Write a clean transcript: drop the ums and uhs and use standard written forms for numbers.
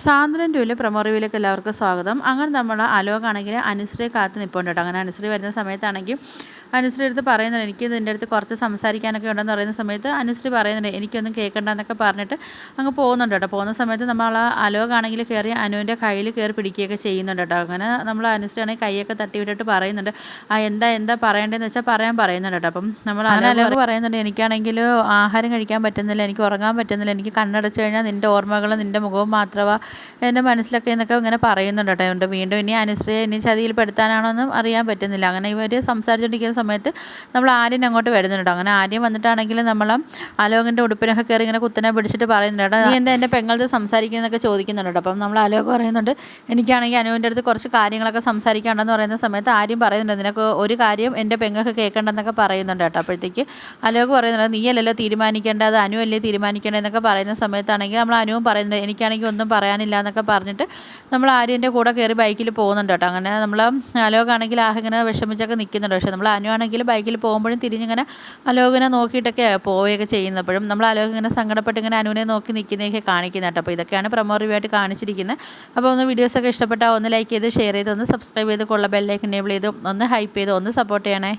സാന്ദ്രൻ ടൂവിലെ promo റിവ്യൂയിലേക്ക് എല്ലാവർക്കും സ്വാഗതം. അങ്ങനെ നമ്മൾ അലോകാണെങ്കിൽ അനുശ്രീയെ കാത്ത് നിൽപ്പുണ്ട് കേട്ടോ. അങ്ങനെ അനുശ്രീ വരുന്ന സമയത്താണെങ്കിൽ അനുശ്രീ അടുത്ത് പറയുന്നുണ്ട്, എനിക്ക് ഇതിൻ്റെ അടുത്ത് കുറച്ച് സംസാരിക്കാനൊക്കെ ഉണ്ടെന്ന് പറയുന്ന സമയത്ത് അനുശ്രീ പറയുന്നുണ്ട് എനിക്കൊന്നും കേൾക്കണ്ടെന്നൊക്കെ പറഞ്ഞിട്ട് അങ്ങ് പോകുന്നുണ്ട് കേട്ടോ. പോകുന്ന സമയത്ത് നമ്മൾ അലോകാണെങ്കിൽ കയറി അനുവിൻ്റെ കയ്യിൽ കയറി പിടിക്കുകയൊക്കെ ചെയ്യുന്നുണ്ട് കേട്ടോ. അങ്ങനെ നമ്മൾ അനുശ്രീ ആണെങ്കിൽ കൈയൊക്കെ തട്ടി വിട്ടിട്ട് പറയുന്നുണ്ട്, എന്താ പറയേണ്ടതെന്ന് വെച്ചാൽ പറയുന്നുണ്ട് കേട്ടോ. അപ്പം നമ്മൾ അലോക് പറയുന്നുണ്ട്, എനിക്കാണെങ്കിൽ ആഹാരം കഴിക്കാൻ പറ്റുന്നില്ല, എനിക്ക് ഉറങ്ങാൻ പറ്റുന്നില്ല, എനിക്ക് കണ്ണടച്ചു കഴിഞ്ഞാൽ നിൻ്റെ ഓർമ്മകളും നിൻ്റെ മുഖവും മാത്രമാണ് എൻ്റെ മനസ്സിലൊക്കെ എന്നൊക്കെ ഇങ്ങനെ പറയുന്നുണ്ട് കേട്ടോ. വീണ്ടും ഇനി അനുശ്രീയെ ഇനി ചതിയിൽപ്പെടുത്താനാണോന്നും അറിയാൻ പറ്റുന്നില്ല. അങ്ങനെ ഇവർ സംസാരിച്ചുകൊണ്ടിരിക്കുന്ന സമയത്ത് നമ്മൾ ആര്യൻ അങ്ങോട്ട് വരുന്നുണ്ട്. അങ്ങനെ ആര്യൻ വന്നിട്ടാണെങ്കിൽ നമ്മൾ അലോകിൻ്റെ ഉടുപ്പിനൊക്കെ കയറി ഇങ്ങനെ കുത്തനെ പിടിച്ചിട്ട് പറയുന്നുണ്ട്, നീ എന്താ എൻ്റെ പെങ്ങളത് സംസാരിക്കുന്നതൊക്കെ ചോദിക്കുന്നുണ്ട്. അപ്പം നമ്മൾ അലോക് പറയുന്നുണ്ട്, എനിക്കാണെങ്കിൽ അനുവിൻ്റെ അടുത്ത് കുറച്ച് കാര്യങ്ങളൊക്കെ സംസാരിക്കാണ്ടെന്ന് പറയുന്ന സമയത്ത് ആര്യം പറയുന്നുണ്ട്, നിനക്ക് ഒരു കാര്യം എൻ്റെ പെങ്ങൾക്ക് കേൾക്കേണ്ടെന്നൊക്കെ പറയുന്നുണ്ട് കേട്ടോ. അപ്പോഴത്തേക്ക് അലോക് പറയുന്നുണ്ട്, നീയല്ലല്ലോ തീരുമാനിക്കേണ്ടത്, അത് അനു അല്ലേ തീരുമാനിക്കേണ്ടതെന്നൊക്കെ പറയുന്ന സമയത്താണെങ്കിൽ നമ്മൾ അനുവും പറയുന്നുണ്ട്, എനിക്കാണെങ്കിൽ ഒന്നും പറയാനില്ല എന്നൊക്കെ പറഞ്ഞിട്ട് നമ്മൾ ആര്യൻ്റെ കൂടെ കയറി ബൈക്കിൽ പോകുന്നുണ്ട് കേട്ടോ. അങ്ങനെ നമ്മൾ അലോകാണെങ്കിൽ ഇങ്ങനെ വിഷമിച്ചൊക്കെ നിൽക്കുന്നുണ്ട്. പക്ഷേ നമ്മൾ അനു ആണെങ്കിൽ ബൈക്കിൽ പോകുമ്പോഴും തിരിഞ്ഞിങ്ങനെ അലോകിനെ നോക്കിയിട്ടൊക്കെ പോവുകയൊക്കെ ചെയ്യുന്നപ്പോഴും നമ്മൾ അലോക് ഇങ്ങനെ സങ്കടപ്പെട്ട് ഇങ്ങനെ അനുവിനെ നോക്കി നിൽക്കുന്നതൊക്കെ കാണിക്കുന്നത് കേട്ടോ. അപ്പോൾ ഇതൊക്കെയാണ് പ്രൊമോ റിവ്യൂ ആയിട്ട് കാണിച്ചിരിക്കുന്നത്. അപ്പോൾ ഒന്ന് വീഡിയോസൊക്കെ ഇഷ്ടപ്പെട്ടാൽ ഒന്ന് ലൈക്ക് ചെയ്ത് ഷെയർ ചെയ്ത് ഒന്ന് സബ്സ്ക്രൈബ് ചെയ്ത് കൊള്ള ബെല്ലൈക്കൻ എനേബിൾ ചെയ്ത് ഒന്ന് ഹൈപ്പ് ചെയ്ത് ഒന്ന് സപ്പോർട്ട് ചെയ്യണേ.